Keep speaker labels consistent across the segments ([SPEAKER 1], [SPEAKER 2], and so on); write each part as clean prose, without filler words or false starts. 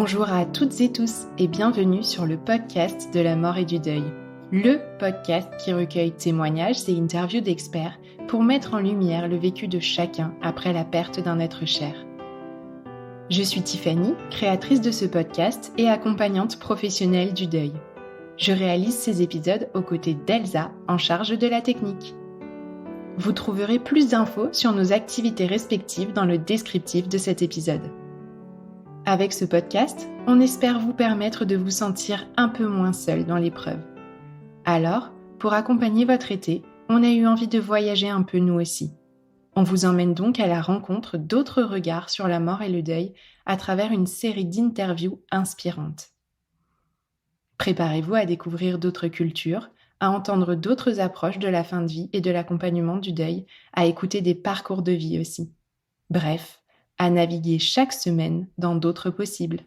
[SPEAKER 1] Bonjour à toutes et tous et bienvenue sur le podcast de la mort et du deuil. Le podcast qui recueille témoignages et interviews d'experts pour mettre en lumière le vécu de chacun après la perte d'un être cher. Je suis Tiffany, créatrice de ce podcast et accompagnante professionnelle du deuil. Je réalise ces épisodes aux côtés d'Elsa, en charge de la technique. Vous trouverez plus d'infos sur nos activités respectives dans le descriptif de cet épisode. Avec ce podcast, on espère vous permettre de vous sentir un peu moins seul dans l'épreuve. Alors, pour accompagner votre été, on a eu envie de voyager un peu nous aussi. On vous emmène donc à la rencontre d'autres regards sur la mort et le deuil à travers une série d'interviews inspirantes. Préparez-vous à découvrir d'autres cultures, à entendre d'autres approches de la fin de vie et de l'accompagnement du deuil, à écouter des parcours de vie aussi. Bref, à naviguer chaque semaine dans d'autres possibles.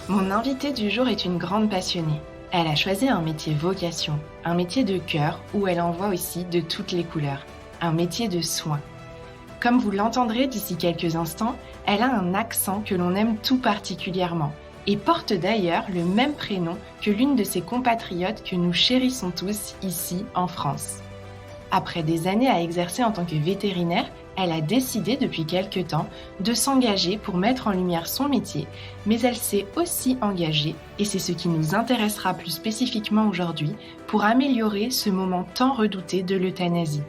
[SPEAKER 1] Mon invitée du jour est une grande passionnée. Elle a choisi un métier vocation, un métier de cœur où elle en voit aussi de toutes les couleurs. Un métier de soins. Comme vous l'entendrez d'ici quelques instants, elle a un accent que l'on aime tout particulièrement et porte d'ailleurs le même prénom que l'une de ses compatriotes que nous chérissons tous ici en France. Après des années à exercer en tant que vétérinaire, elle a décidé depuis quelque temps de s'engager pour mettre en lumière son métier, mais elle s'est aussi engagée, et c'est ce qui nous intéressera plus spécifiquement aujourd'hui, pour améliorer ce moment tant redouté de l'euthanasie.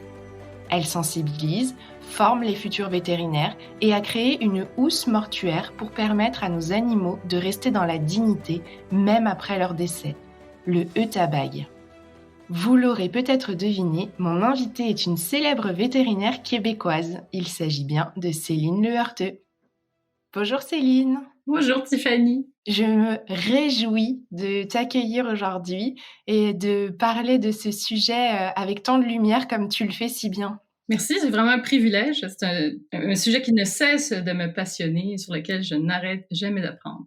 [SPEAKER 1] Elle sensibilise, forme les futurs vétérinaires et a créé une housse mortuaire pour permettre à nos animaux de rester dans la dignité même après leur décès, le Eutabag. Vous l'aurez peut-être deviné, mon invitée est une célèbre vétérinaire québécoise. Il s'agit bien de Céline Leheurteux. Bonjour Céline.
[SPEAKER 2] Bonjour Tiffany.
[SPEAKER 1] Je me réjouis de t'accueillir aujourd'hui et de parler de ce sujet avec tant de lumière comme tu le fais si bien.
[SPEAKER 2] Merci, c'est vraiment un privilège. C'est un sujet qui ne cesse de me passionner et sur lequel je n'arrête jamais d'apprendre.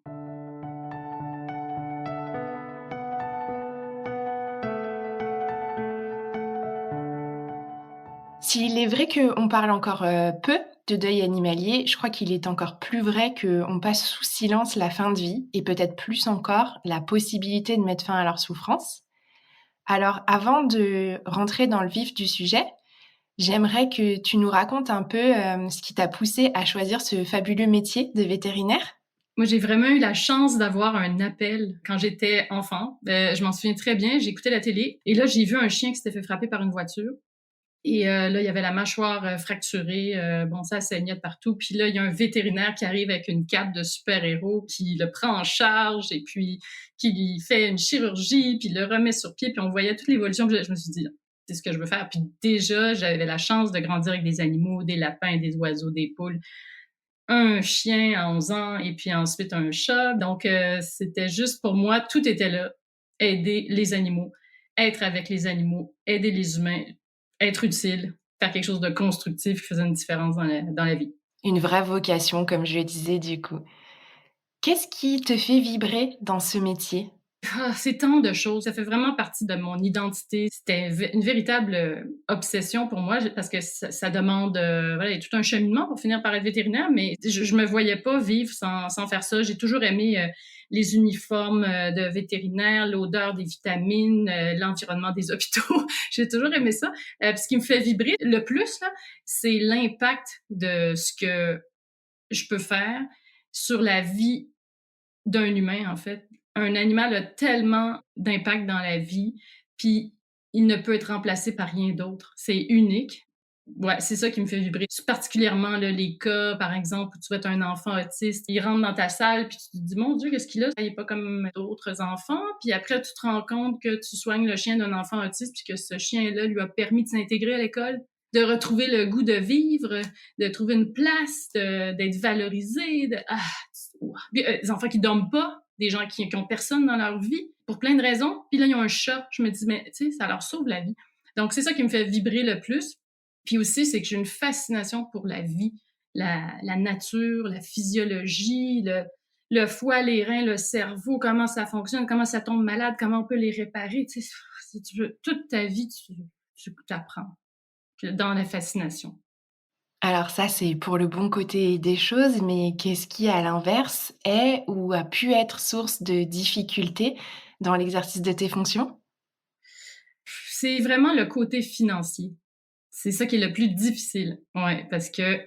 [SPEAKER 1] S'il est vrai qu'on parle encore peu de deuil animalier, je crois qu'il est encore plus vrai qu'on passe sous silence la fin de vie et peut-être plus encore la possibilité de mettre fin à leur souffrance. Alors, avant de rentrer dans le vif du sujet, j'aimerais que tu nous racontes un peu ce qui t'a poussé à choisir ce fabuleux métier de vétérinaire.
[SPEAKER 2] Moi, j'ai vraiment eu la chance d'avoir un appel quand j'étais enfant. Je m'en souviens très bien, j'écoutais la télé et là, j'ai vu un chien qui s'était fait frapper par une voiture. Et là, il y avait la mâchoire fracturée, ça saignait de partout. Puis là, il y a un vétérinaire qui arrive avec une cape de super-héros, qui le prend en charge et puis qui lui fait une chirurgie, puis le remet sur pied. Puis on voyait toute l'évolution. Puis je me suis dit, c'est ce que je veux faire. Puis déjà, j'avais la chance de grandir avec des animaux, des lapins, des oiseaux, des poules. Un chien à 11 ans et puis ensuite un chat. Donc, c'était juste pour moi, tout était là. Aider les animaux, être avec les animaux, aider les humains, être utile, faire quelque chose de constructif qui faisait une différence dans la vie.
[SPEAKER 1] Une vraie vocation, comme je le disais du coup. Qu'est-ce qui te fait vibrer dans ce métier?
[SPEAKER 2] C'est tant de choses. Ça fait vraiment partie de mon identité. C'était une véritable obsession pour moi parce que ça demande il y a tout un cheminement pour finir par être vétérinaire, mais je me voyais pas vivre sans faire ça. J'ai toujours aimé les uniformes de vétérinaire, l'odeur des vitamines, l'environnement des hôpitaux. J'ai toujours aimé ça. Puis ce qui me fait vibrer le plus, là, c'est l'impact de ce que je peux faire sur la vie d'un humain, en fait. Un animal a tellement d'impact dans la vie, puis il ne peut être remplacé par rien d'autre. C'est unique. Ouais, c'est ça qui me fait vibrer. Particulièrement là, les cas, par exemple, où tu vois être un enfant autiste, il rentre dans ta salle, puis tu te dis, mon Dieu, qu'est-ce qu'il a? Il n'est pas comme d'autres enfants. Puis après, tu te rends compte que tu soignes le chien d'un enfant autiste, puis que ce chien-là lui a permis de s'intégrer à l'école, de retrouver le goût de vivre, de trouver une place, d'être valorisé. Des enfants qui dorment pas, des gens qui ont personne dans leur vie, pour plein de raisons. Puis là, ils ont un chat. Je me dis, mais tu sais, ça leur sauve la vie. Donc, c'est ça qui me fait vibrer le plus. Puis aussi, c'est que j'ai une fascination pour la vie. la nature, la physiologie, le foie, les reins, le cerveau, comment ça fonctionne, comment ça tombe malade, comment on peut les réparer. Tu sais, si tu veux, toute ta vie, tu t'apprends dans la fascination.
[SPEAKER 1] Alors ça, c'est pour le bon côté des choses, mais qu'est-ce qui, à l'inverse, est ou a pu être source de difficultés dans l'exercice de tes fonctions?
[SPEAKER 2] C'est vraiment le côté financier. C'est ça qui est le plus difficile. Ouais, parce que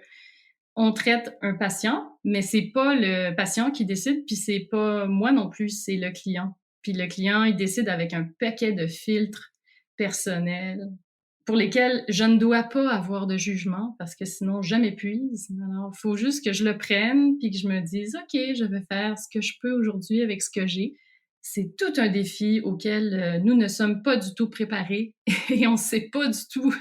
[SPEAKER 2] on traite un patient, mais c'est pas le patient qui décide, puis c'est pas moi non plus, c'est le client. Puis le client, il décide avec un paquet de filtres personnels pour lesquels je ne dois pas avoir de jugement parce que sinon je m'épuise. Alors, il faut juste que je le prenne puis que je me dise, OK, je vais faire ce que je peux aujourd'hui avec ce que j'ai. C'est tout un défi auquel nous ne sommes pas du tout préparés et on ne sait pas du tout.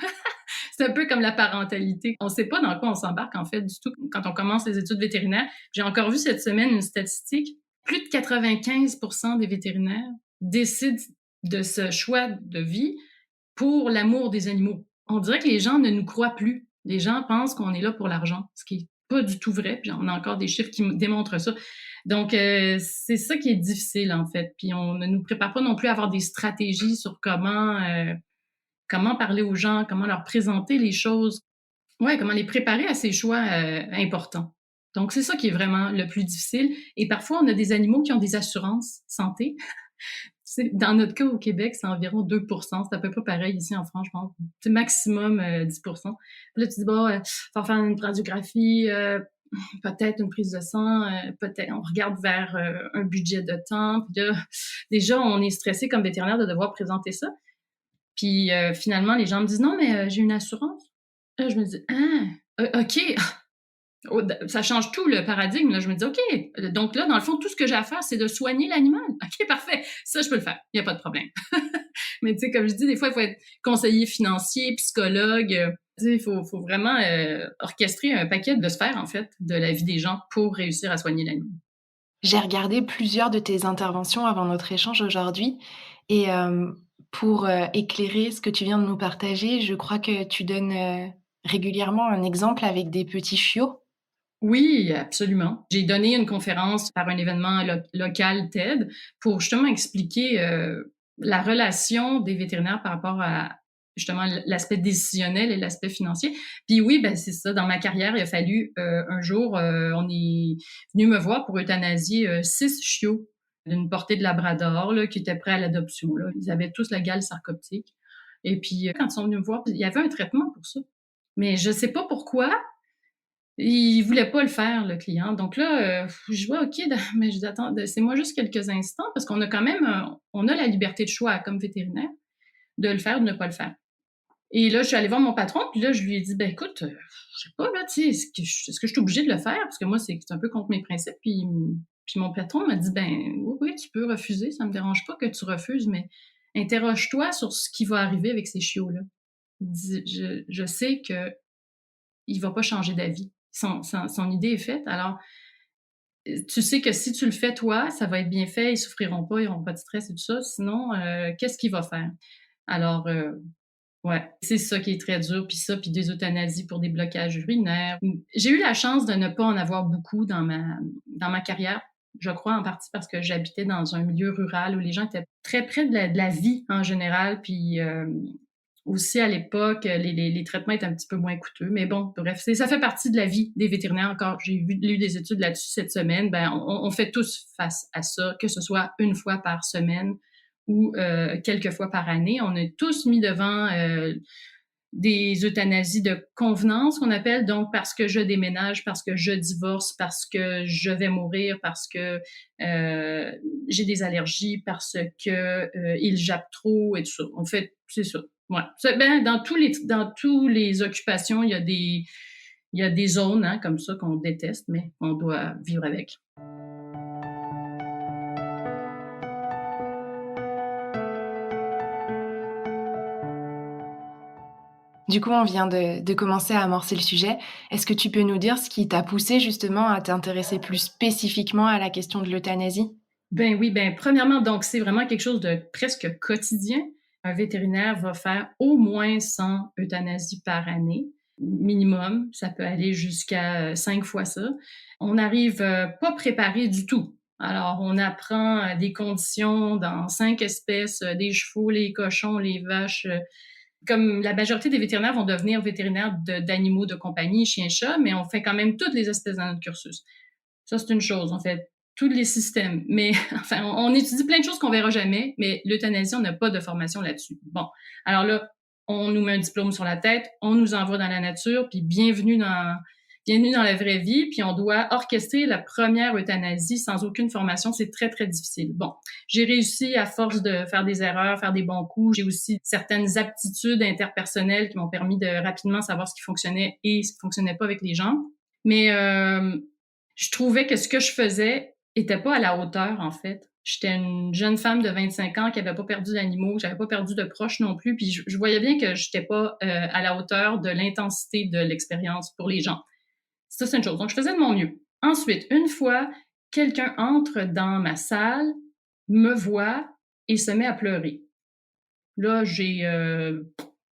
[SPEAKER 2] C'est un peu comme la parentalité. On ne sait pas dans quoi on s'embarque, en fait, du tout, quand on commence les études vétérinaires. J'ai encore vu cette semaine une statistique. Plus de 95% des vétérinaires décident de ce choix de vie pour l'amour des animaux. On dirait que les gens ne nous croient plus. Les gens pensent qu'on est là pour l'argent, ce qui est pas du tout vrai. Puis on a encore des chiffres qui démontrent ça. Donc, c'est ça qui est difficile, en fait. Puis on ne nous prépare pas non plus à avoir des stratégies sur comment parler aux gens, comment leur présenter les choses. Ouais, comment les préparer à ces choix importants. Donc, c'est ça qui est vraiment le plus difficile. Et parfois, on a des animaux qui ont des assurances santé. Dans notre cas, au Québec, c'est environ 2%. C'est à peu près pareil ici en France, je pense. C'est maximum 10%. Puis là, tu dis, bon, faut faire une radiographie, peut-être une prise de sang, peut-être on regarde vers un budget de temps. Puis là, déjà, on est stressé comme vétérinaire de devoir présenter ça. Puis finalement, les gens me disent, non, mais j'ai une assurance. Là, je me dis, ah, OK. Oh, ça change tout le paradigme. Là. Je me dis, OK, donc là, dans le fond, tout ce que j'ai à faire, c'est de soigner l'animal. OK, parfait. Ça, je peux le faire. Il n'y a pas de problème. Mais tu sais, comme je dis, des fois, il faut être conseiller financier, psychologue. Tu sais, il faut vraiment orchestrer un paquet de sphères, en fait, de la vie des gens pour réussir à soigner l'animal.
[SPEAKER 1] J'ai regardé plusieurs de tes interventions avant notre échange aujourd'hui et pour, éclairer ce que tu viens de nous partager, je crois que tu donnes, régulièrement un exemple avec des petits chiots.
[SPEAKER 2] Oui, absolument. J'ai donné une conférence par un événement local TED pour justement expliquer la relation des vétérinaires par rapport à justement l'aspect décisionnel et l'aspect financier. Puis oui, ben c'est ça. Dans ma carrière, il a fallu un jour, on est venu me voir pour euthanasier 6 chiots d'une portée de Labrador là, qui étaient prêts à l'adoption. Là. Ils avaient tous la gale sarcoptique. Et puis quand ils sont venus me voir, il y avait un traitement pour ça. Mais je sais pas pourquoi, il voulait pas le faire, le client. Donc là, je vois, OK, mais je dis, attends, laissez-moi juste quelques instants parce qu'on a quand même, on a la liberté de choix comme vétérinaire de le faire ou de ne pas le faire. Et là, je suis allée voir mon patron, puis là, je lui ai dit, ben écoute, je sais pas, là, tu sais, est-ce que je suis obligée de le faire? Parce que moi, c'est un peu contre mes principes. Puis mon patron m'a dit, ben oui, oui, tu peux refuser, ça me dérange pas que tu refuses, mais interroge-toi sur ce qui va arriver avec ces chiots-là. Je sais que il va pas changer d'avis. Son idée est faite. Alors, tu sais que si tu le fais toi, ça va être bien fait, ils souffriront pas, ils n'auront pas de stress et tout ça. Sinon, qu'est-ce qu'il va faire? Alors, ouais, c'est ça qui est très dur. Puis ça, puis des euthanasies pour des blocages urinaires. J'ai eu la chance de ne pas en avoir beaucoup dans ma carrière. Je crois en partie parce que j'habitais dans un milieu rural où les gens étaient très près de la vie en général. Puis aussi, à l'époque, les traitements étaient un petit peu moins coûteux. Mais bon, bref, ça fait partie de la vie des vétérinaires. Encore, j'ai lu des études là-dessus cette semaine. Ben, on fait tous face à ça, que ce soit une fois par semaine ou quelques fois par année. On est tous mis devant des euthanasies de convenance qu'on appelle, donc parce que je déménage, parce que je divorce, parce que je vais mourir, parce que j'ai des allergies, parce que il jappe trop et tout ça. En fait, c'est ça. Ouais. Ben, dans tous les occupations, il y a des zones hein, comme ça qu'on déteste, mais on doit vivre avec.
[SPEAKER 1] Du coup, on vient de commencer à amorcer le sujet. Est-ce que tu peux nous dire ce qui t'a poussé justement à t'intéresser plus spécifiquement à la question de l'euthanasie?
[SPEAKER 2] Ben oui, ben premièrement, donc c'est vraiment quelque chose de presque quotidien. Un vétérinaire va faire au moins 100 euthanasies par année. minimum. Ça peut aller jusqu'à 5 fois ça. On n'arrive pas préparé du tout. Alors, on apprend des conditions dans 5 espèces, des chevaux, les cochons, les vaches. Comme la majorité des vétérinaires vont devenir vétérinaires d'animaux de compagnie, chiens, chats, mais on fait quand même toutes les espèces dans notre cursus. Ça, c'est une chose. On fait tous les systèmes. Mais enfin, on étudie plein de choses qu'on verra jamais, mais l'euthanasie, on n'a pas de formation là-dessus. Bon, alors là, on nous met un diplôme sur la tête, on nous envoie dans la nature, puis bienvenue dans la vraie vie, puis on doit orchestrer la première euthanasie sans aucune formation. C'est très, très difficile. Bon, j'ai réussi à force de faire des erreurs, faire des bons coups. J'ai aussi certaines aptitudes interpersonnelles qui m'ont permis de rapidement savoir ce qui fonctionnait et ce qui fonctionnait pas avec les gens. Mais je trouvais que ce que je faisais était pas à la hauteur, en fait. J'étais une jeune femme de 25 ans qui avait pas perdu d'animaux, j'avais pas perdu de proches non plus, puis je voyais bien que j'étais pas à la hauteur de l'intensité de l'expérience pour les gens. Ça, c'est une chose. Donc, je faisais de mon mieux. Ensuite, une fois, quelqu'un entre dans ma salle, me voit et se met à pleurer. Là, j'ai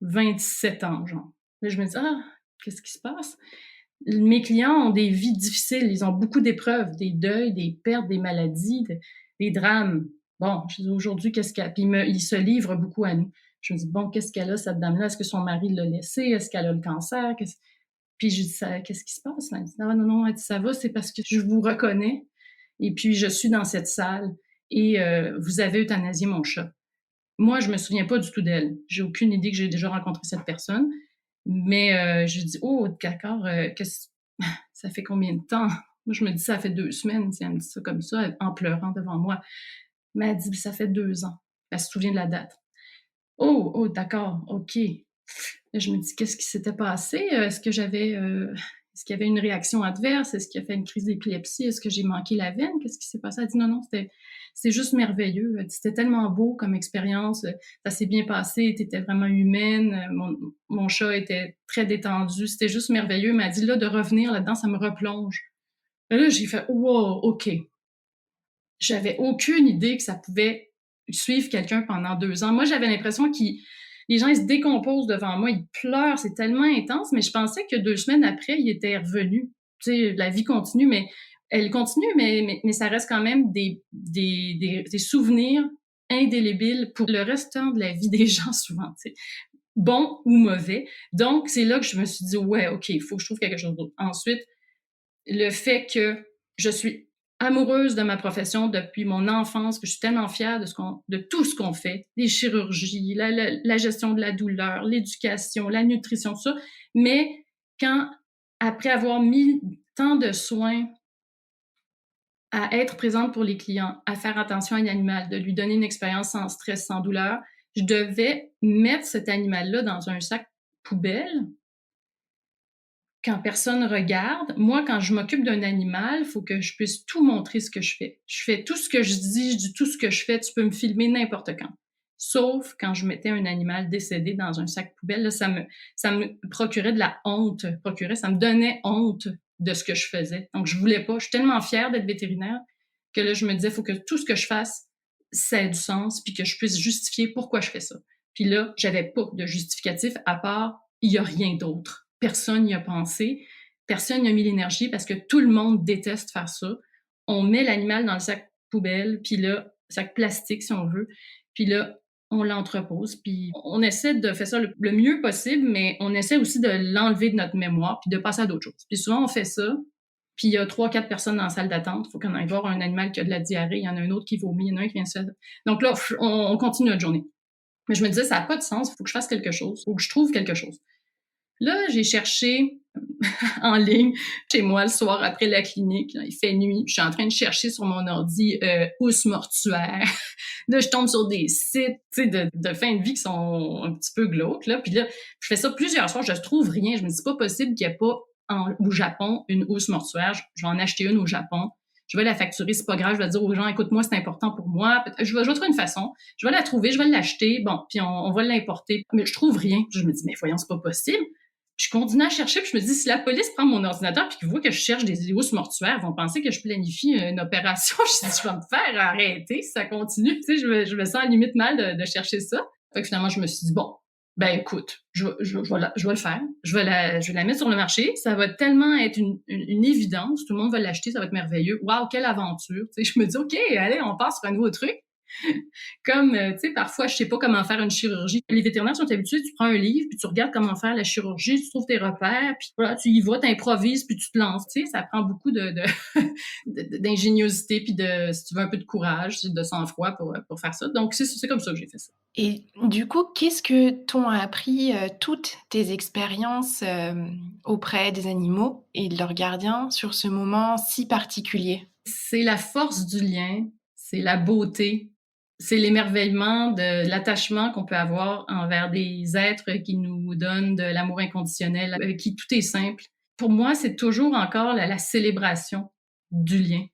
[SPEAKER 2] 27 ans, genre. Là, je me dis, qu'est-ce qui se passe? Mes clients ont des vies difficiles, ils ont beaucoup d'épreuves, des deuils, des pertes, des maladies, des drames. Bon, je dis aujourd'hui, qu'est-ce qu'elle... Puis il se livre beaucoup à nous. Je me dis, bon, qu'est-ce qu'elle a, cette dame-là? Est-ce que son mari l'a laissée? Est-ce qu'elle a le cancer? Puis je dis, qu'est-ce qui se passe? Elle dit, non, elle dit, ça va, c'est parce que je vous reconnais. Et puis, je suis dans cette salle et vous avez euthanasié mon chat. Moi, je me souviens pas du tout d'elle. J'ai aucune idée que j'ai déjà rencontré cette personne. Mais je dis, d'accord, ça fait combien de temps? Moi, je me dis, ça fait 2 semaines. Elle me dit ça comme ça, en pleurant devant moi. Mais elle dit, ça fait 2 ans. Elle se souvient de la date. Oh, d'accord, OK. Là, je me dis, qu'est-ce qui s'était passé? Est-ce qu'il y avait une réaction adverse? Est-ce qu'il a fait une crise d'épilepsie? Est-ce que j'ai manqué la veine? Qu'est-ce qui s'est passé? Elle dit, non, c'est juste merveilleux. Elle dit, c'était tellement beau comme expérience. Ça s'est bien passé. T'étais vraiment humaine. Mon chat était très détendu. C'était juste merveilleux. Elle m'a dit, là, de revenir là-dedans, ça me replonge. Et là, j'ai fait, wow, OK. J'avais aucune idée que ça pouvait suivre quelqu'un pendant 2 ans. Moi, j'avais l'impression les gens, ils se décomposent devant moi, ils pleurent, c'est tellement intense, mais je pensais que 2 semaines après, ils étaient revenus. Tu sais, la vie continue, mais elle continue, mais ça reste quand même des souvenirs indélébiles pour le restant de la vie des gens, souvent, tu sais, bon ou mauvais. Donc, c'est là que je me suis dit, ouais, OK, il faut que je trouve quelque chose d'autre. Ensuite, le fait que je suis amoureuse de ma profession depuis mon enfance, que je suis tellement fière de tout ce qu'on fait, les chirurgies, la gestion de la douleur, l'éducation, la nutrition, tout ça. Mais après avoir mis tant de soins à être présente pour les clients, à faire attention à l'animal, de lui donner une expérience sans stress, sans douleur, je devais mettre cet animal-là dans un sac poubelle quand personne regarde. Moi, quand je m'occupe d'un animal, il faut que je puisse tout montrer ce que je fais. Je fais tout ce que je dis tout ce que je fais. Tu peux me filmer n'importe quand. Sauf quand je mettais un animal décédé dans un sac poubelle, là, ça me procurait de la honte. Ça me donnait honte de ce que je faisais. Donc, je voulais pas. Je suis tellement fière d'être vétérinaire que là, je me disais, il faut que tout ce que je fasse, ça ait du sens, puis que je puisse justifier pourquoi je fais ça. Puis là, j'avais pas de justificatif à part, il y a rien d'autre. Personne n'y a pensé, personne n'y a mis l'énergie parce que tout le monde déteste faire ça. On met l'animal dans le sac poubelle, puis là, sac plastique si on veut, puis là, on l'entrepose, puis on essaie de faire ça le mieux possible, mais on essaie aussi de l'enlever de notre mémoire, puis de passer à d'autres choses. Puis souvent, on fait ça, puis il y a 3-4 personnes dans la salle d'attente, il faut qu'on aille voir un animal qui a de la diarrhée, il y en a un autre qui vomit, il y en a un qui vient se faire... Donc là, on continue notre journée. Mais je me disais, ça n'a pas de sens, il faut que je fasse quelque chose, il faut que je trouve quelque chose. Là, j'ai cherché en ligne chez moi le soir après la clinique. Là, il fait nuit. Je suis en train de chercher sur mon ordi housse mortuaire. Là, je tombe sur des sites de fin de vie qui sont un petit peu glauques. Là. Puis là, je fais ça plusieurs soirs. Je ne trouve rien. Je me dis, c'est pas possible qu'il n'y ait pas au Japon une housse mortuaire. Je vais en acheter une au Japon. Je vais la facturer, c'est pas grave. Je vais dire aux gens, écoute-moi, c'est important pour moi. Je vais trouver une façon. Je vais la trouver, je vais l'acheter. Bon, puis on va l'importer. Mais je trouve rien. Je me dis, mais voyons, c'est pas possible. Je continue à chercher, puis je me dis, si la police prend mon ordinateur puis qu'ils voient que je cherche des housses mortuaires, ils vont penser que je planifie une opération. Je dis, je vais me faire arrêter si ça continue. Tu sais, je me sens à limite mal de chercher ça. Fait que finalement, je me suis dit, bon, Ben écoute, je vais le faire. Je vais la mettre sur le marché. Ça va tellement être une évidence. Tout le monde va l'acheter, ça va être merveilleux. Waouh, quelle aventure. Tu sais, je me dis, OK, allez, on passe sur un nouveau truc. Comme, tu sais, parfois, je sais pas comment faire une chirurgie. Les vétérinaires sont habitués, tu prends un livre, puis tu regardes comment faire la chirurgie, tu trouves tes repères, puis voilà, tu y vas, t'improvises, puis tu te lances. Tu sais, ça prend beaucoup d'ingéniosité, puis si tu veux, un peu de courage, de sang-froid pour faire ça. Donc, c'est comme ça que j'ai fait ça.
[SPEAKER 1] Et du coup, qu'est-ce que t'ont appris toutes tes expériences auprès des animaux et de leurs gardiens sur ce moment si particulier?
[SPEAKER 2] C'est la force du lien, c'est la beauté, c'est l'émerveillement de l'attachement qu'on peut avoir envers des êtres qui nous donnent de l'amour inconditionnel, avec qui tout est simple. Pour moi, c'est toujours encore la célébration du lien.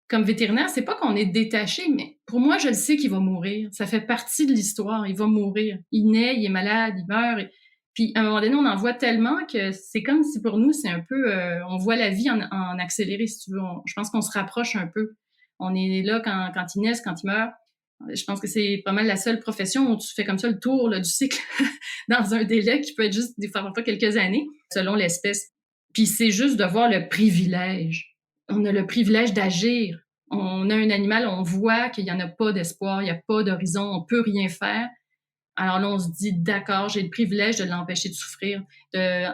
[SPEAKER 2] Comme vétérinaire, c'est pas qu'on est détaché, mais pour moi, je le sais qu'il va mourir. Ça fait partie de l'histoire. Il va mourir. Il naît, il est malade, il meurt. Puis à un moment donné, on en voit tellement que c'est comme si pour nous, c'est un peu, on voit la vie en accéléré, si tu veux. Je pense qu'on se rapproche un peu. On est là quand ils naissent, quand ils meurent. Je pense que c'est pas mal la seule profession où tu fais comme ça le tour là, du cycle dans un délai qui peut être juste des fois quelques années, selon l'espèce. Puis c'est juste de voir le privilège. On a le privilège d'agir. On a un animal, on voit qu'il n'y en a pas d'espoir, il n'y a pas d'horizon, on peut rien faire. Alors là, on se dit, d'accord, j'ai le privilège de l'empêcher de souffrir,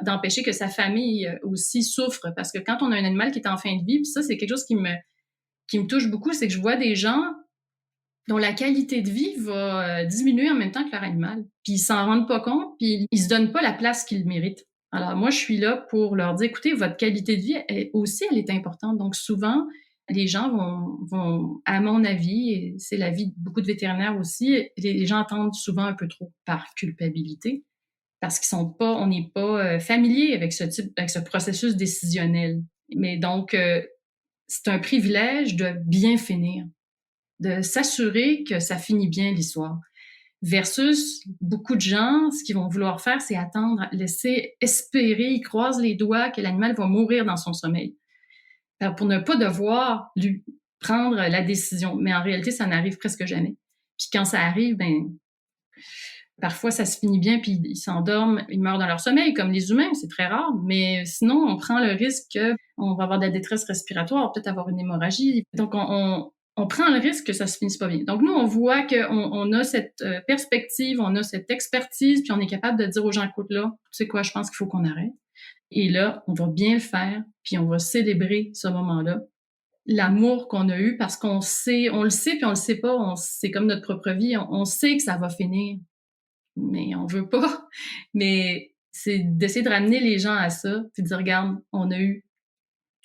[SPEAKER 2] d'empêcher que sa famille aussi souffre. Parce que quand on a un animal qui est en fin de vie, puis ça, c'est quelque chose qui me touche beaucoup, c'est que je vois des gens dont la qualité de vie va diminuer en même temps que leur animal. Puis ils s'en rendent pas compte, puis ils se donnent pas la place qu'ils méritent. Alors moi, je suis là pour leur dire, écoutez, votre qualité de vie elle est importante. Donc souvent, les gens vont, à mon avis, et c'est l'avis de beaucoup de vétérinaires aussi, les gens attendent souvent un peu trop par culpabilité, parce on n'est pas familier avec ce processus décisionnel. Mais donc, c'est un privilège de bien finir, de s'assurer que ça finit bien l'histoire. Versus beaucoup de gens, ce qu'ils vont vouloir faire, c'est attendre, laisser espérer, ils croisent les doigts que l'animal va mourir dans son sommeil. Pour ne pas devoir lui prendre la décision. Mais en réalité, ça n'arrive presque jamais. Puis quand ça arrive, parfois ça se finit bien, puis ils s'endorment, ils meurent dans leur sommeil, comme les humains, c'est très rare. Mais sinon, on prend le risque qu'on va avoir de la détresse respiratoire, peut-être avoir une hémorragie. Donc, on prend le risque que ça se finisse pas bien. Donc, nous, on voit qu'on a cette perspective, on a cette expertise, puis on est capable de dire aux gens, écoute là, tu sais quoi, je pense qu'il faut qu'on arrête. Et là, on va bien le faire, puis on va célébrer ce moment-là. L'amour qu'on a eu, parce qu'on sait, on le sait, puis on le sait pas, c'est comme notre propre vie, on sait que ça va finir, mais on veut pas. Mais c'est d'essayer de ramener les gens à ça, puis de dire, regarde, on a eu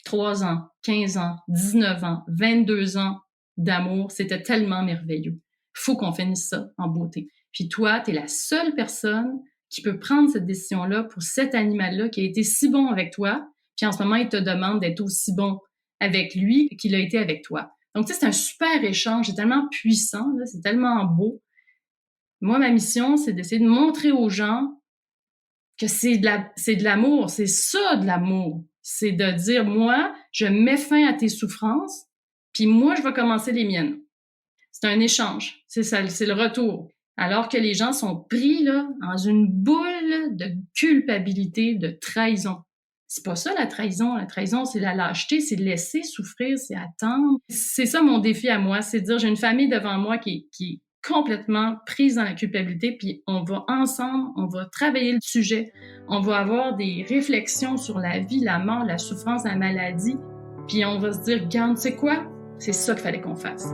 [SPEAKER 2] 3 ans, 15 ans, 19 ans, 22 ans d'amour, c'était tellement merveilleux. Faut qu'on finisse ça en beauté. Puis toi, t'es la seule personne qui peut prendre cette décision-là pour cet animal-là qui a été si bon avec toi, puis en ce moment, il te demande d'être aussi bon avec lui qu'il a été avec toi. Donc, tu sais, c'est un super échange, c'est tellement puissant, là, c'est tellement beau. Moi, ma mission, c'est d'essayer de montrer aux gens que c'est de l'amour, c'est ça de l'amour. C'est de dire, moi, je mets fin à tes souffrances, puis moi, je vais commencer les miennes. C'est un échange, c'est ça, c'est le retour. Alors que les gens sont pris là dans une boule de culpabilité, de trahison. C'est pas ça la trahison. La trahison, c'est la lâcheté, c'est de laisser souffrir, c'est attendre. C'est ça mon défi à moi, c'est de dire j'ai une famille devant moi qui est complètement prise dans la culpabilité, puis on va ensemble, on va travailler le sujet, on va avoir des réflexions sur la vie, la mort, la souffrance, la maladie, puis on va se dire, regarde, tu sais quoi? C'est ça qu'il fallait qu'on fasse.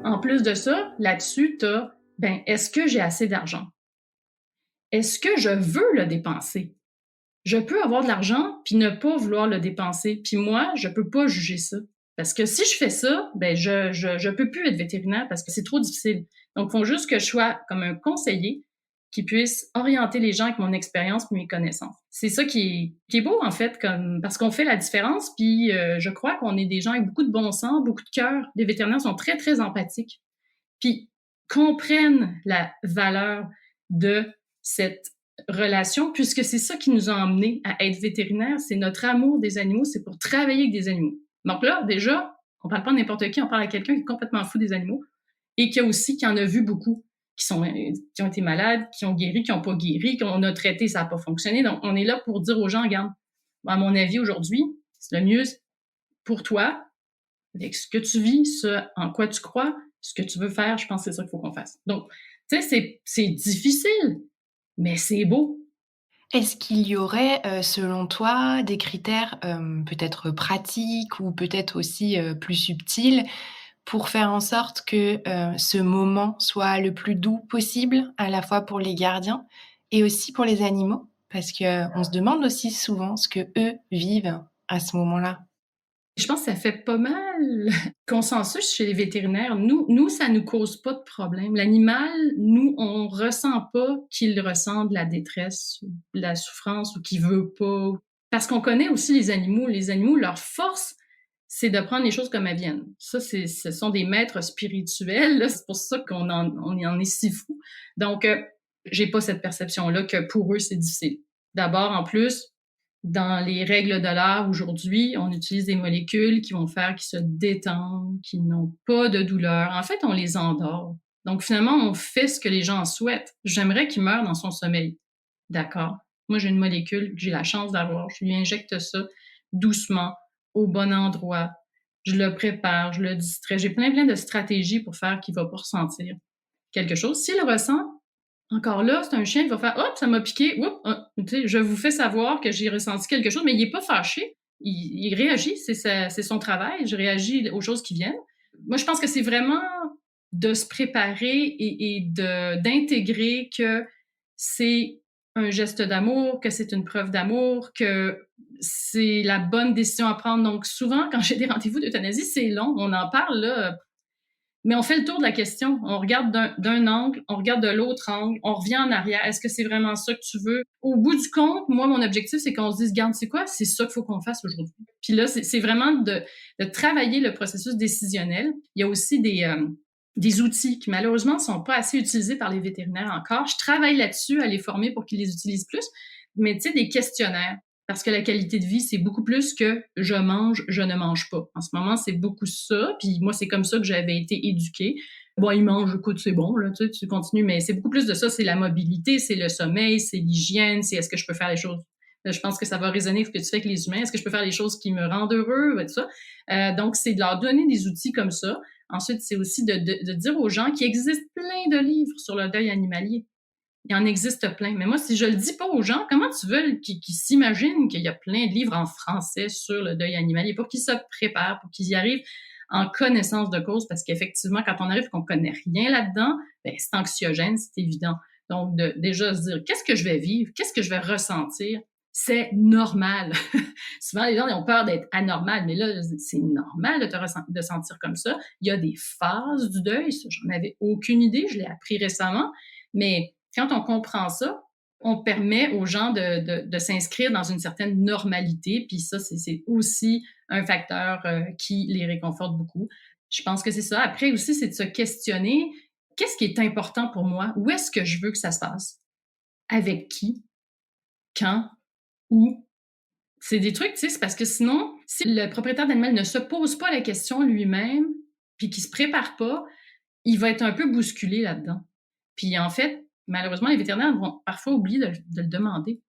[SPEAKER 2] En plus de ça, là-dessus, t'as, est-ce que j'ai assez d'argent? Est-ce que je veux le dépenser? Je peux avoir de l'argent puis ne pas vouloir le dépenser. Puis moi, je peux pas juger ça. Parce que si je fais ça, je peux plus être vétérinaire parce que c'est trop difficile. Donc, il faut juste que je sois comme un conseiller qui puisse orienter les gens avec mon expérience et mes connaissances. C'est ça qui est beau, en fait, parce qu'on fait la différence, puis je crois qu'on est des gens avec beaucoup de bon sens, beaucoup de cœur. Les vétérinaires sont très, très empathiques. Puis, comprennent la valeur de cette relation, puisque c'est ça qui nous a emmenés à être vétérinaires, c'est notre amour des animaux, c'est pour travailler avec des animaux. Donc là, déjà, on parle pas de n'importe qui, on parle à quelqu'un qui est complètement fou des animaux et qui en a vu beaucoup, qui ont été malades, qui ont guéri, qui n'ont pas guéri, qu'on a traité, ça n'a pas fonctionné. Donc, on est là pour dire aux gens, regarde, à mon avis, aujourd'hui, c'est le mieux pour toi, avec ce que tu vis, ce en quoi tu crois, ce que tu veux faire, je pense que c'est ça qu'il faut qu'on fasse. Donc, tu sais, c'est difficile, mais c'est beau.
[SPEAKER 1] Est-ce qu'il y aurait, selon toi, des critères, peut-être pratiques ou peut-être aussi, plus subtils pour faire en sorte que, ce moment soit le plus doux possible, à la fois pour les gardiens et aussi pour les animaux? Parce qu'on se demande aussi souvent ce qu'eux vivent à ce moment-là.
[SPEAKER 2] Je pense que ça fait pas mal consensus chez les vétérinaires. Nous, ça nous cause pas de problème. L'animal, nous, on ressent pas qu'il ressent de la détresse, de la souffrance ou qu'il veut pas. Parce qu'on connaît aussi les animaux. Les animaux, leur force, c'est de prendre les choses comme elles viennent. Ça, ce sont des maîtres spirituels, là. C'est pour ça on en est si fou. Donc, j'ai pas cette perception-là que pour eux, c'est difficile. D'abord, en plus, dans les règles de l'art aujourd'hui, on utilise des molécules qui vont faire qu'ils se détendent, qu'ils n'ont pas de douleur. En fait, on les endort. Donc, finalement, on fait ce que les gens souhaitent. J'aimerais qu'il meure dans son sommeil. D'accord. Moi, j'ai une molécule que j'ai la chance d'avoir. Je lui injecte ça doucement, au bon endroit. Je le prépare, je le distrais. J'ai plein de stratégies pour faire qu'il ne va pas ressentir quelque chose. S'il le ressent, encore là, c'est un chien qui va faire hop, ça m'a piqué, je vous fais savoir que j'ai ressenti quelque chose, mais il est pas fâché. Il réagit, c'est son travail. Je réagis aux choses qui viennent. Moi, je pense que c'est vraiment de se préparer et d'intégrer que c'est un geste d'amour, que c'est une preuve d'amour, que c'est la bonne décision à prendre. Donc, souvent, quand j'ai des rendez-vous d'euthanasie, c'est long. On en parle, là, mais on fait le tour de la question. On regarde d'un angle, on regarde de l'autre angle, on revient en arrière. Est-ce que c'est vraiment ça que tu veux? Au bout du compte, moi, mon objectif, c'est qu'on se dise, garde, c'est quoi? C'est ça qu'il faut qu'on fasse aujourd'hui. Puis là, c'est vraiment de travailler le processus décisionnel. Il y a aussi des outils qui, malheureusement, ne sont pas assez utilisés par les vétérinaires encore. Je travaille là-dessus à les former pour qu'ils les utilisent plus. Mais tu sais, des questionnaires. Parce que la qualité de vie, c'est beaucoup plus que je mange, je ne mange pas. En ce moment, c'est beaucoup ça. Puis moi, c'est comme ça que j'avais été éduquée. Bon, il mange, écoute, c'est bon, là, tu continues. Mais c'est beaucoup plus de ça. C'est la mobilité, c'est le sommeil, c'est l'hygiène, c'est est-ce que je peux faire les choses. Là, je pense que ça va résonner avec ce que tu fais avec les humains. Est-ce que je peux faire les choses qui me rendent heureux, tout ça. Donc, c'est de leur donner des outils comme ça. Ensuite, c'est aussi de dire aux gens qu'il existe plein de livres sur le deuil animalier. Il en existe plein. Mais moi, si je le dis pas aux gens, comment tu veux qu'ils s'imaginent qu'il y a plein de livres en français sur le deuil animalier pour qu'ils se préparent, pour qu'ils y arrivent en connaissance de cause? Parce qu'effectivement, quand on arrive et qu'on connaît rien là-dedans, ben, c'est anxiogène, c'est évident. Donc, déjà se dire, qu'est-ce que je vais vivre? Qu'est-ce que je vais ressentir? C'est normal. Souvent, les gens ils ont peur d'être anormal, mais là, c'est normal de sentir comme ça. Il y a des phases du deuil. Ça, j'en avais aucune idée. Je l'ai appris récemment. Mais quand on comprend ça, on permet aux gens de s'inscrire dans une certaine normalité. Puis ça, c'est aussi un facteur qui les réconforte beaucoup. Je pense que c'est ça. Après aussi, c'est de se questionner, qu'est-ce qui est important pour moi? Où est-ce que je veux que ça se passe? Avec qui? Quand? Où? C'est des trucs, tu sais, c'est parce que sinon, si le propriétaire d'animal ne se pose pas la question lui-même, puis qu'il se prépare pas, il va être un peu bousculé là-dedans. Puis en fait, malheureusement, les vétérinaires vont parfois oublier de le demander.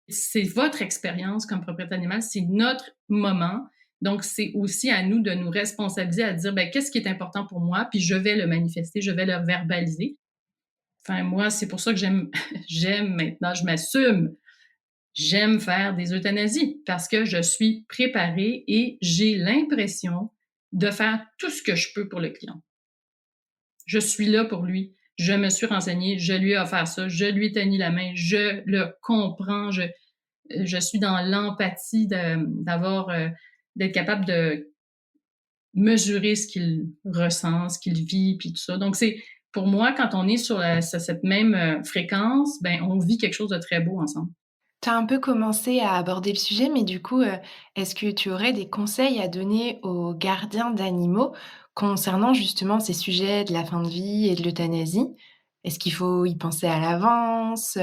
[SPEAKER 2] C'est votre expérience comme propriétaire animal, c'est notre moment. Donc, c'est aussi à nous de nous responsabiliser, à dire, ben, qu'est-ce qui est important pour moi, puis je vais le manifester, je vais le verbaliser. Enfin, moi, c'est pour ça que j'aime maintenant, je m'assume. J'aime faire des euthanasies parce que je suis préparée et j'ai l'impression de faire tout ce que je peux pour le client. Je suis là pour lui. Je me suis renseignée, je lui ai offert ça, je lui ai tenu la main, je le comprends, je suis dans l'empathie d'être capable de mesurer ce qu'il ressent, ce qu'il vit, puis tout ça. Donc, c'est pour moi, quand on est sur cette même fréquence, ben on vit quelque chose de très beau ensemble.
[SPEAKER 1] Tu as un peu commencé à aborder le sujet, mais du coup, est-ce que tu aurais des conseils à donner aux gardiens d'animaux concernant justement ces sujets de la fin de vie et de l'euthanasie? Est-ce qu'il faut y penser à l'avance,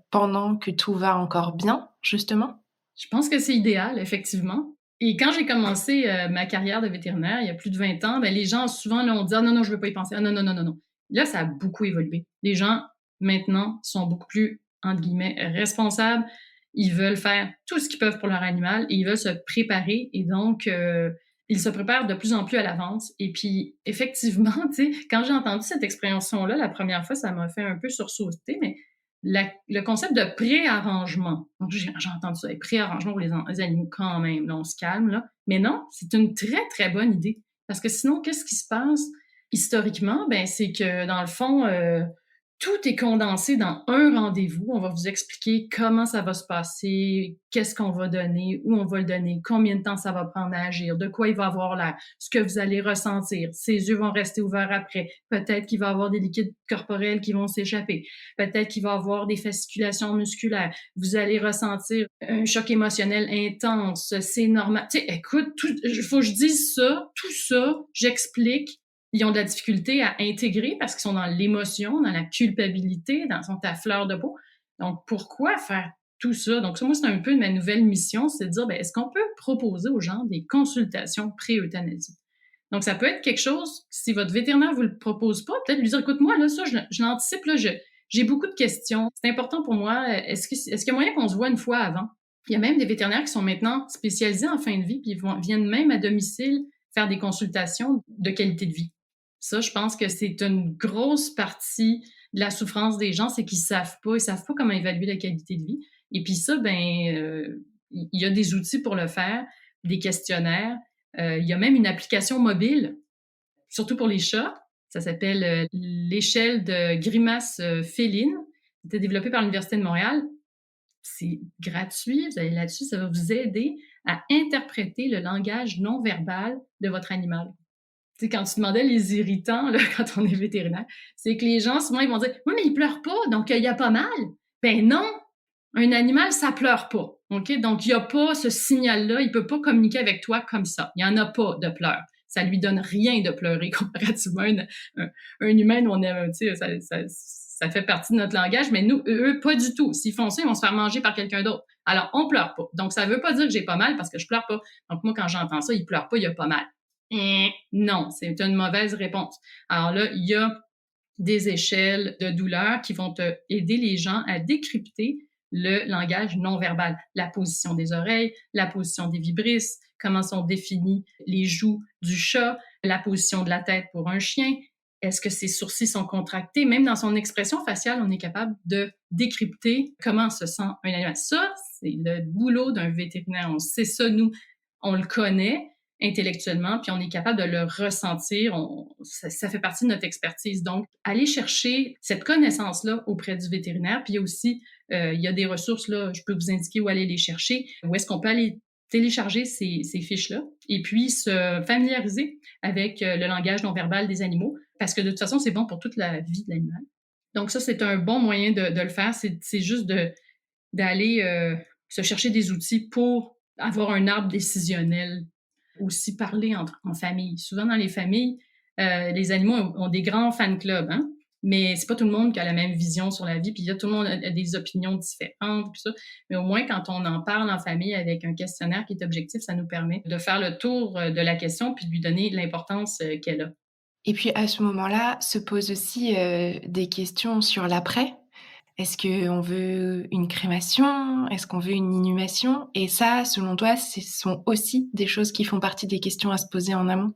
[SPEAKER 1] pendant que tout va encore bien, justement?
[SPEAKER 2] Je pense que c'est idéal, effectivement. Et quand j'ai commencé ma carrière de vétérinaire, il y a plus de 20 ans, ben, les gens souvent là, ont dit « Ah non, non, je veux pas y penser. Ah non, non, non, non, non. » Là, ça a beaucoup évolué. Les gens, maintenant, sont beaucoup plus, entre guillemets, responsables. Ils veulent faire tout ce qu'ils peuvent pour leur animal et ils veulent se préparer. Et donc, ils se préparent de plus en plus à l'avance. Et puis, effectivement, tu sais, quand j'ai entendu cette expression-là, la première fois, ça m'a fait un peu sursauter, mais le concept de pré-arrangement. Donc, j'ai entendu ça, pré-arrangement pour les animaux quand même, là, on se calme, là. Mais non, c'est une très, très bonne idée. Parce que sinon, qu'est-ce qui se passe historiquement? Ben, c'est que, dans le fond, tout est condensé dans un rendez-vous. On va vous expliquer comment ça va se passer, qu'est-ce qu'on va donner, où on va le donner, combien de temps ça va prendre à agir, de quoi il va avoir l'air, ce que vous allez ressentir. Ses yeux vont rester ouverts après. Peut-être qu'il va y avoir des liquides corporels qui vont s'échapper. Peut-être qu'il va y avoir des fasciculations musculaires. Vous allez ressentir un choc émotionnel intense. C'est normal. Tu sais, écoute, il faut que je dise ça, tout ça, j'explique. Ils ont de la difficulté à intégrer parce qu'ils sont dans l'émotion, dans la culpabilité, sont à fleur de peau. Donc, pourquoi faire tout ça? Donc, ça, moi, c'est un peu ma nouvelle mission, c'est de dire, ben, est-ce qu'on peut proposer aux gens des consultations pré-euthanasie? Donc, ça peut être quelque chose, si votre vétérinaire vous le propose pas, peut-être lui dire, écoute, moi, là, ça, je l'anticipe, là, j'ai beaucoup de questions. C'est important pour moi. Est-ce qu'il y a moyen qu'on se voit une fois avant? Il y a même des vétérinaires qui sont maintenant spécialisés en fin de vie, puis ils viennent même à domicile faire des consultations de qualité de vie. Ça, je pense que c'est une grosse partie de la souffrance des gens, c'est qu'ils savent pas comment évaluer la qualité de vie. Et puis ça, il y a des outils pour le faire, des questionnaires. Il y a même une application mobile, surtout pour les chats. Ça s'appelle l'échelle de grimace féline. C'était développé par l'Université de Montréal. C'est gratuit, vous allez là-dessus, ça va vous aider à interpréter le langage non verbal de votre animal. Tu sais, quand tu demandais les irritants, là, quand on est vétérinaire, c'est que les gens, souvent, ils vont dire « Oui, mais il pleure pas, donc il y a pas mal. » Ben non, un animal, ça pleure pas. OK? Donc, il n'y a pas ce signal-là, il peut pas communiquer avec toi comme ça. Il n'y en a pas de pleurs. Ça lui donne rien de pleurer comparativement à un humain où on est, tu sais, ça fait partie de notre langage, mais nous, eux, pas du tout. S'ils font ça, ils vont se faire manger par quelqu'un d'autre. Alors, on pleure pas. Donc, ça veut pas dire que j'ai pas mal parce que je pleure pas. Donc, moi, quand j'entends ça, il pleure pas, il a pas mal. Non, c'est une mauvaise réponse. Alors là, il y a des échelles de douleur qui vont aider les gens à décrypter le langage non verbal, la position des oreilles, la position des vibrisses, comment sont définis les joues du chat, la position de la tête pour un chien, est-ce que ses sourcils sont contractés, même dans son expression faciale, on est capable de décrypter comment se sent un animal. Ça, c'est le boulot d'un vétérinaire. On sait ça, nous, on le connaît intellectuellement, puis on est capable de le ressentir. Ça fait partie de notre expertise. Donc, aller chercher cette connaissance-là auprès du vétérinaire. Puis il y a aussi, il y a des ressources, là, je peux vous indiquer où aller les chercher, où est-ce qu'on peut aller télécharger ces fiches-là et puis se familiariser avec le langage non-verbal des animaux, parce que de toute façon, c'est bon pour toute la vie de l'animal. Donc ça, c'est un bon moyen de le faire. C'est juste d'aller se chercher des outils pour avoir un arbre décisionnel. Aussi parler en famille. Souvent, dans les familles, les animaux ont des grands fan clubs, hein? Mais c'est pas tout le monde qui a la même vision sur la vie, puis tout le monde a des opinions différentes, puis ça. Mais au moins, quand on en parle en famille avec un questionnaire qui est objectif, ça nous permet de faire le tour de la question puis de lui donner l'importance qu'elle a.
[SPEAKER 1] Et puis à ce moment-là, se posent aussi, des questions sur l'après. Est-ce qu'on veut une crémation? Est-ce qu'on veut une inhumation? Et ça, selon toi, ce sont aussi des choses qui font partie des questions à se poser en amont?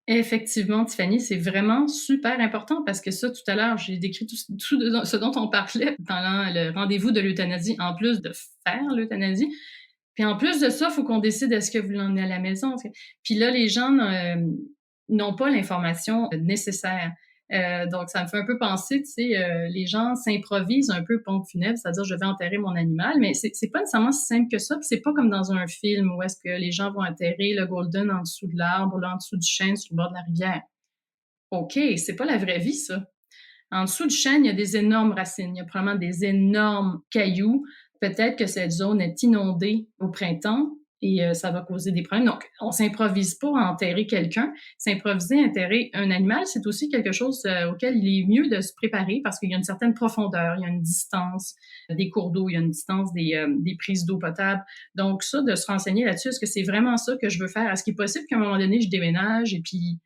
[SPEAKER 2] Effectivement, Tiffany, c'est vraiment super important parce que ça, tout à l'heure, j'ai décrit tout ce dont on parlait pendant le rendez-vous de l'euthanasie, en plus de faire l'euthanasie. Puis en plus de ça, il faut qu'on décide est-ce que vous l'emmenez à la maison. Puis là, les gens n'ont pas l'information nécessaire. Donc, ça me fait un peu penser, tu sais, les gens s'improvisent un peu pompe funèbre, c'est-à-dire je vais enterrer mon animal, mais c'est pas nécessairement si simple que ça, puis c'est pas comme dans un film où est-ce que les gens vont enterrer le golden en dessous de l'arbre, là, en dessous du chêne, sur le bord de la rivière. OK, c'est pas la vraie vie, ça. En dessous du chêne, il y a des énormes racines, il y a probablement des énormes cailloux, peut-être que cette zone est inondée au printemps et ça va causer des problèmes. Donc, on s'improvise pas à enterrer quelqu'un. S'improviser, enterrer un animal, c'est aussi quelque chose auquel il est mieux de se préparer parce qu'il y a une certaine profondeur, il y a une distance des cours d'eau, il y a une distance des prises d'eau potable. Donc, ça, de se renseigner là-dessus, est-ce que c'est vraiment ça que je veux faire? Est-ce qu'il est possible qu'à un moment donné, je déménage et puis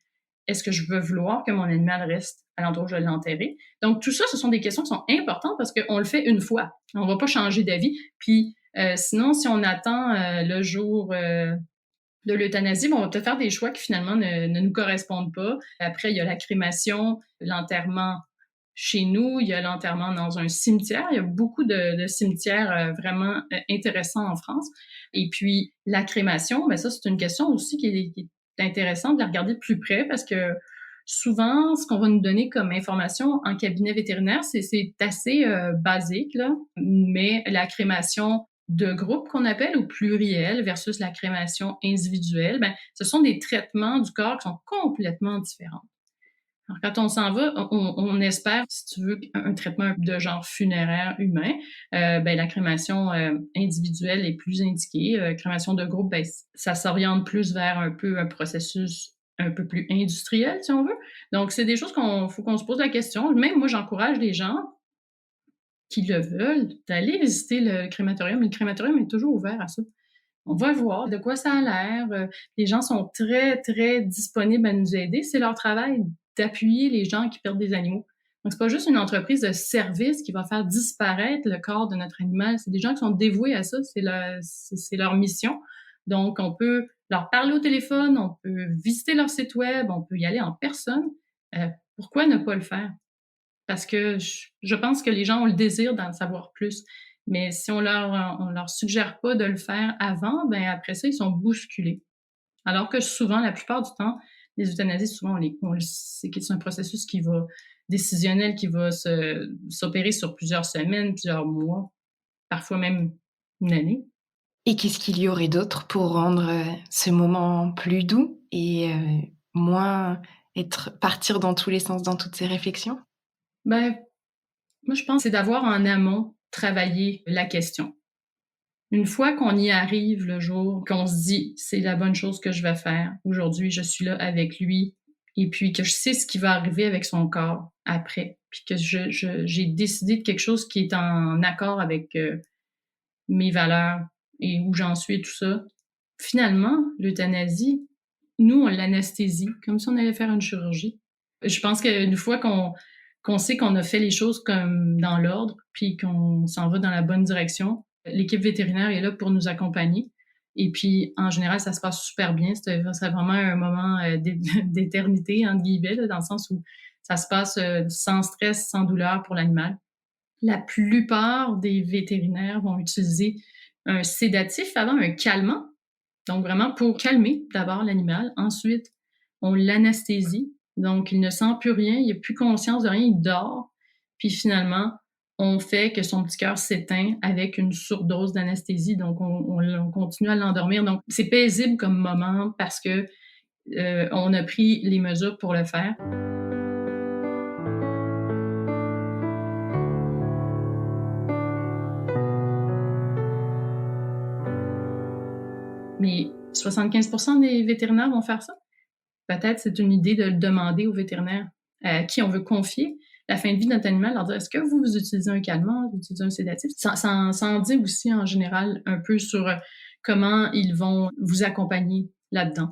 [SPEAKER 2] est-ce que je veux vouloir que mon animal reste à l'endroit où je l'ai enterré? Donc, tout ça, ce sont des questions qui sont importantes parce qu'on le fait une fois. On va pas changer d'avis. Puis, sinon, si on attend le jour de l'euthanasie, bon, on va peut-être faire des choix qui finalement ne nous correspondent pas. Après, il y a la crémation, l'enterrement chez nous, il y a l'enterrement dans un cimetière. Il y a beaucoup de cimetières vraiment intéressants en France. Et puis, la crémation, ben ça, c'est une question aussi qui est intéressante de la regarder de plus près parce que souvent, ce qu'on va nous donner comme information en cabinet vétérinaire, c'est assez basique, là. Mais la crémation de groupe qu'on appelle ou pluriel versus la crémation individuelle, ben, ce sont des traitements du corps qui sont complètement différents. Alors, quand on s'en va, on espère, si tu veux, un traitement de genre funéraire humain. Ben, la crémation individuelle est plus indiquée. Crémation de groupe, ben, ça s'oriente plus vers un peu un processus un peu plus industriel, si on veut. Donc, c'est des choses faut qu'on se pose la question. Même moi, j'encourage les gens qui le veulent d'aller visiter le crématorium. Le crématorium est toujours ouvert à ça. On va voir de quoi ça a l'air. Les gens sont très, très disponibles à nous aider. C'est leur travail d'appuyer les gens qui perdent des animaux. Donc, c'est pas juste une entreprise de service qui va faire disparaître le corps de notre animal. C'est des gens qui sont dévoués à ça. C'est leur mission. Donc, on peut leur parler au téléphone, on peut visiter leur site web, on peut y aller en personne. Pourquoi ne pas le faire? Parce que je pense que les gens ont le désir d'en savoir plus. Mais si on leur suggère pas de le faire avant, ben après ça, ils sont bousculés. Alors que souvent, la plupart du temps, les euthanasies, souvent, c'est un processus qui va décisionnel, qui va s'opérer sur plusieurs semaines, plusieurs mois, parfois même une année.
[SPEAKER 1] Et qu'est-ce qu'il y aurait d'autre pour rendre ce moment plus doux et moins partir dans tous les sens dans toutes ces réflexions?
[SPEAKER 2] Ben, moi, je pense que c'est d'avoir en amont travaillé la question. Une fois qu'on y arrive le jour, qu'on se dit c'est la bonne chose que je vais faire, aujourd'hui je suis là avec lui, et puis que je sais ce qui va arriver avec son corps après, puis que j'ai décidé de quelque chose qui est en accord avec mes valeurs et où j'en suis et tout ça. Finalement, l'euthanasie, nous, on l'anesthésie, comme si on allait faire une chirurgie. Je pense qu'une fois qu'on sait qu'on a fait les choses comme dans l'ordre, puis qu'on s'en va dans la bonne direction, l'équipe vétérinaire est là pour nous accompagner. Et puis, en général, ça se passe super bien. C'est vraiment un moment d'éternité, entre guillemets, là, dans le sens où ça se passe sans stress, sans douleur pour l'animal. La plupart des vétérinaires vont utiliser un sédatif avant, un calmant. Donc, vraiment pour calmer d'abord l'animal. Ensuite, on l'anesthésie. Donc, il ne sent plus rien, il n'a plus conscience de rien, il dort. Puis finalement, on fait que son petit cœur s'éteint avec une surdose d'anesthésie. Donc, on continue à l'endormir. Donc, c'est paisible comme moment parce que on a pris les mesures pour le faire. Mais 75% des vétérinaires vont faire ça. Peut-être c'est une idée de le demander aux vétérinaires à qui on veut confier la fin de vie de notre animal, leur dire est-ce que vous utilisez un calmant, vous utilisez un sédatif? Ça en dit aussi en général un peu sur comment ils vont vous accompagner là-dedans.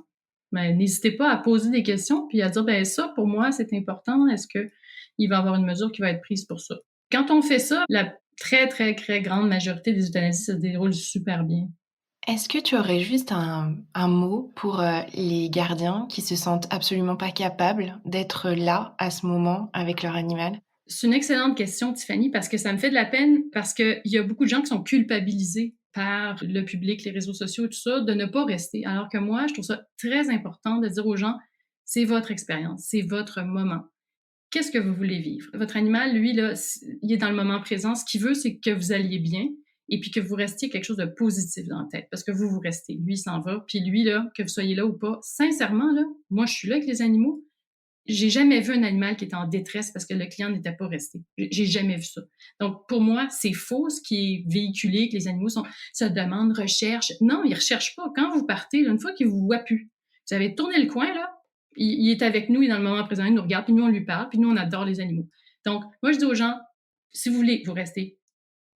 [SPEAKER 2] Mais n'hésitez pas à poser des questions puis à dire ben ça pour moi c'est important, est-ce que il va y avoir une mesure qui va être prise pour ça? Quand on fait ça, la très très très grande majorité des euthanasies se déroulent super bien.
[SPEAKER 1] Est-ce que tu aurais juste un mot pour les gardiens qui se sentent absolument pas capables d'être là à ce moment avec leur animal?
[SPEAKER 2] C'est une excellente question, Tiffany, parce que ça me fait de la peine, parce qu'il y a beaucoup de gens qui sont culpabilisés par le public, les réseaux sociaux et tout ça, de ne pas rester. Alors que moi, je trouve ça très important de dire aux gens, c'est votre expérience, c'est votre moment. Qu'est-ce que vous voulez vivre? Votre animal, lui, là, il est dans le moment présent. Ce qu'il veut, c'est que vous alliez bien et puis que vous restiez quelque chose de positif dans la tête. Parce que vous restez. Lui, il s'en va. Puis lui, là, que vous soyez là ou pas, sincèrement, là, moi, je suis là avec les animaux. j'ai jamais vu un animal qui était en détresse parce que le client n'était pas resté. J'ai jamais vu ça. Donc, pour moi, c'est faux ce qui est véhiculé, que les animaux se demandent, recherchent. Non, ils recherchent pas. Quand vous partez, là, une fois qu'ils vous voient plus, vous avez tourné le coin, là, il est avec nous, il est dans le moment présent, il nous regarde, puis nous, on lui parle, puis nous, on adore les animaux. Donc, moi, je dis aux gens, si vous voulez, vous restez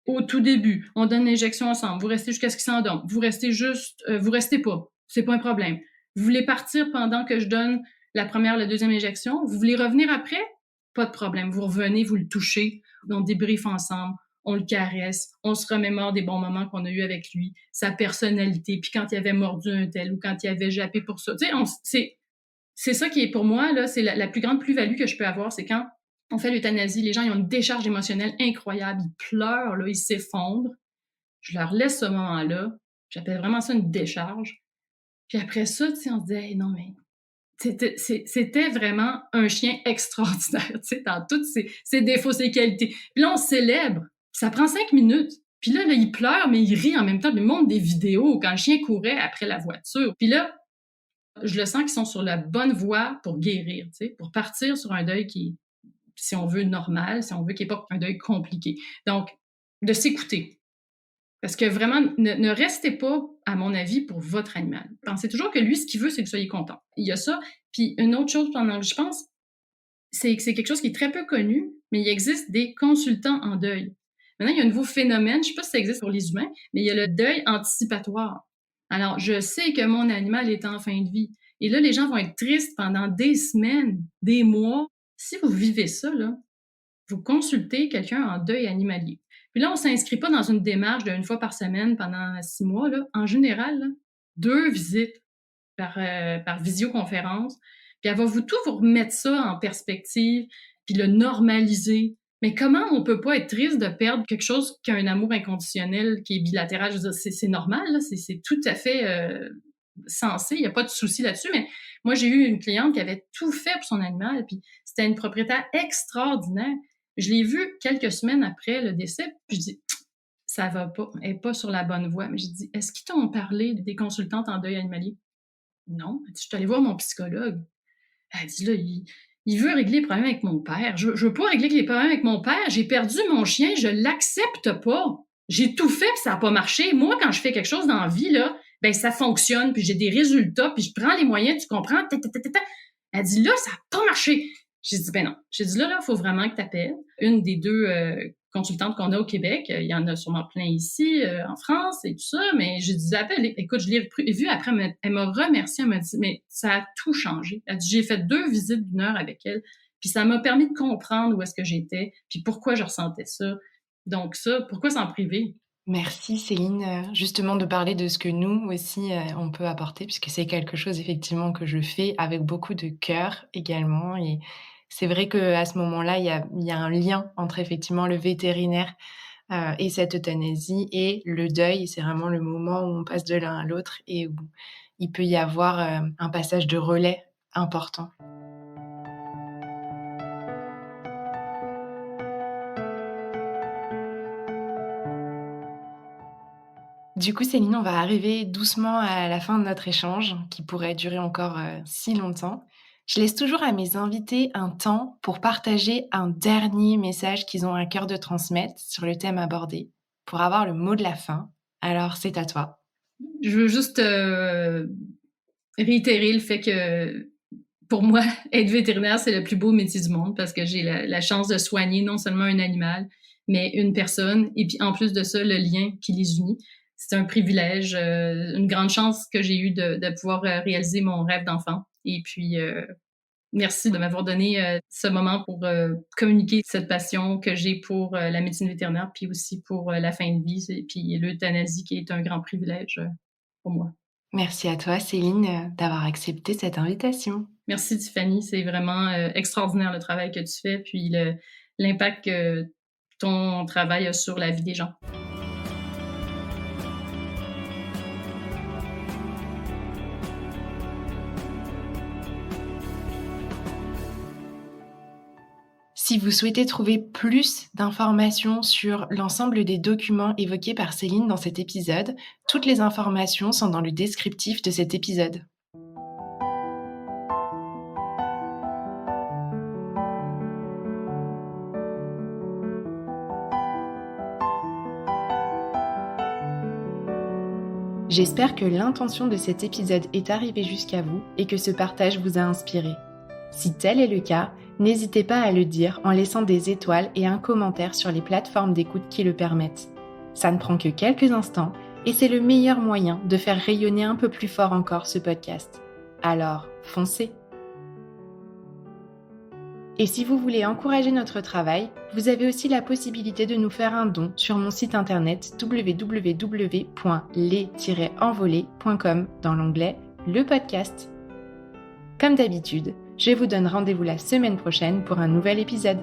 [SPEAKER 2] au tout début, on donne l'injection ensemble, vous restez jusqu'à ce qu'il s'endorme, vous restez vous restez pas, c'est pas un problème. Vous voulez partir pendant que je donne la première, la deuxième injection, vous voulez revenir après, pas de problème, vous revenez, vous le touchez, on débriefe ensemble, on le caresse, on se remémore des bons moments qu'on a eu avec lui, sa personnalité, puis quand il avait mordu un tel ou quand il avait jappé pour ça, tu sais, c'est ça qui est pour moi, là, c'est la plus grande plus-value que je peux avoir, c'est quand on fait l'euthanasie, les gens, ils ont une décharge émotionnelle incroyable, ils pleurent, là, ils s'effondrent. Je leur laisse ce moment-là. J'appelle vraiment ça une décharge. Puis après ça, tu sais, on se dit, hey, non, mais c'était vraiment un chien extraordinaire, tu sais, dans tous ses défauts, ses qualités. Puis là, on célèbre. Ça prend 5 minutes. Puis là, il pleure, mais il rit en même temps. Il montre des vidéos quand le chien courait après la voiture. Puis là, je le sens qu'ils sont sur la bonne voie pour guérir, tu sais, pour partir sur un deuil qui est, si on veut, normal, si on veut qu'il n'y ait pas un deuil compliqué. Donc, de s'écouter. Parce que vraiment, ne restez pas, à mon avis, pour votre animal. Pensez toujours que lui, ce qu'il veut, c'est que vous soyez content. Il y a ça. Puis une autre chose pendant que je pense, c'est que c'est quelque chose qui est très peu connu, mais il existe des consultants en deuil. Maintenant, il y a un nouveau phénomène, je ne sais pas si ça existe pour les humains, mais il y a le deuil anticipatoire. Alors, je sais que mon animal est en fin de vie. Et là, les gens vont être tristes pendant des semaines, des mois. Si vous vivez ça, là, vous consultez quelqu'un en deuil animalier. Puis là, on ne s'inscrit pas dans une démarche d'une fois par semaine pendant 6 mois. Là. En général, là, 2 visites par visioconférence. Puis elle va tout vous remettre ça en perspective, puis le normaliser. Mais comment on peut pas être triste de perdre quelque chose qui a un amour inconditionnel, qui est bilatéral? Je veux dire, c'est normal, là, c'est tout à fait sensé, il n'y a pas de souci là-dessus. Mais moi, j'ai eu une cliente qui avait tout fait pour son animal, puis c'était une propriétaire extraordinaire. Je l'ai vue quelques semaines après le décès, puis je dis, ça va pas, elle n'est pas sur la bonne voie. Mais je dis, est-ce qu'ils t'ont parlé des consultantes en deuil animalier? Non. Elle dit, je suis allée voir mon psychologue. Elle dit, là, il veut régler les problèmes avec mon père. Je veux pas régler les problèmes avec mon père. J'ai perdu mon chien, je l'accepte pas. J'ai tout fait, puis ça n'a pas marché. Moi, quand je fais quelque chose dans la vie, là, ben ça fonctionne, puis j'ai des résultats, puis je prends les moyens, tu comprends? Elle dit, là, ça n'a pas marché. J'ai dit, ben non. J'ai dit, là, il faut vraiment que tu appelles une des 2 consultantes qu'on a au Québec. Il y en a sûrement plein ici, en France et tout ça, mais j'ai dit, appelle, écoute, je l'ai vue après, elle m'a remercié, elle m'a dit, mais ça a tout changé. Elle dit, j'ai fait 2 visites d'1 heure avec elle, puis ça m'a permis de comprendre où est-ce que j'étais, puis pourquoi je ressentais ça. Donc ça, pourquoi s'en priver?
[SPEAKER 1] Merci Céline, justement de parler de ce que nous aussi, on peut apporter puisque c'est quelque chose effectivement que je fais avec beaucoup de cœur également et c'est vrai qu'à ce moment-là, il y a un lien entre effectivement le vétérinaire, et cette euthanasie et le deuil. C'est vraiment le moment où on passe de l'un à l'autre et où il peut y avoir, un passage de relais important. Du coup, Céline, on va arriver doucement à la fin de notre échange, qui pourrait durer encore, si longtemps. Je laisse toujours à mes invités un temps pour partager un dernier message qu'ils ont à cœur de transmettre sur le thème abordé, pour avoir le mot de la fin. Alors, c'est à toi.
[SPEAKER 2] Je veux juste réitérer le fait que, pour moi, être vétérinaire, c'est le plus beau métier du monde parce que j'ai la chance de soigner non seulement un animal, mais une personne. Et puis, en plus de ça, le lien qui les unit. C'est un privilège, une grande chance que j'ai eue de pouvoir réaliser mon rêve d'enfant. Et puis, merci de m'avoir donné ce moment pour communiquer cette passion que j'ai pour la médecine vétérinaire, puis aussi pour la fin de vie, et puis l'euthanasie qui est un grand privilège pour moi.
[SPEAKER 1] Merci à toi, Céline, d'avoir accepté cette invitation.
[SPEAKER 2] Merci Tiffany, c'est vraiment extraordinaire le travail que tu fais, puis l'impact que ton travail a sur la vie des gens.
[SPEAKER 1] Si vous souhaitez trouver plus d'informations sur l'ensemble des documents évoqués par Céline dans cet épisode, toutes les informations sont dans le descriptif de cet épisode. J'espère que l'intention de cet épisode est arrivée jusqu'à vous et que ce partage vous a inspiré. Si tel est le cas, n'hésitez pas à le dire en laissant des étoiles et un commentaire sur les plateformes d'écoute qui le permettent. Ça ne prend que quelques instants et c'est le meilleur moyen de faire rayonner un peu plus fort encore ce podcast. Alors, foncez! Et si vous voulez encourager notre travail, vous avez aussi la possibilité de nous faire un don sur mon site internet www.les-envolés.com dans l'onglet « Le podcast ». Comme d'habitude, je vous donne rendez-vous la semaine prochaine pour un nouvel épisode.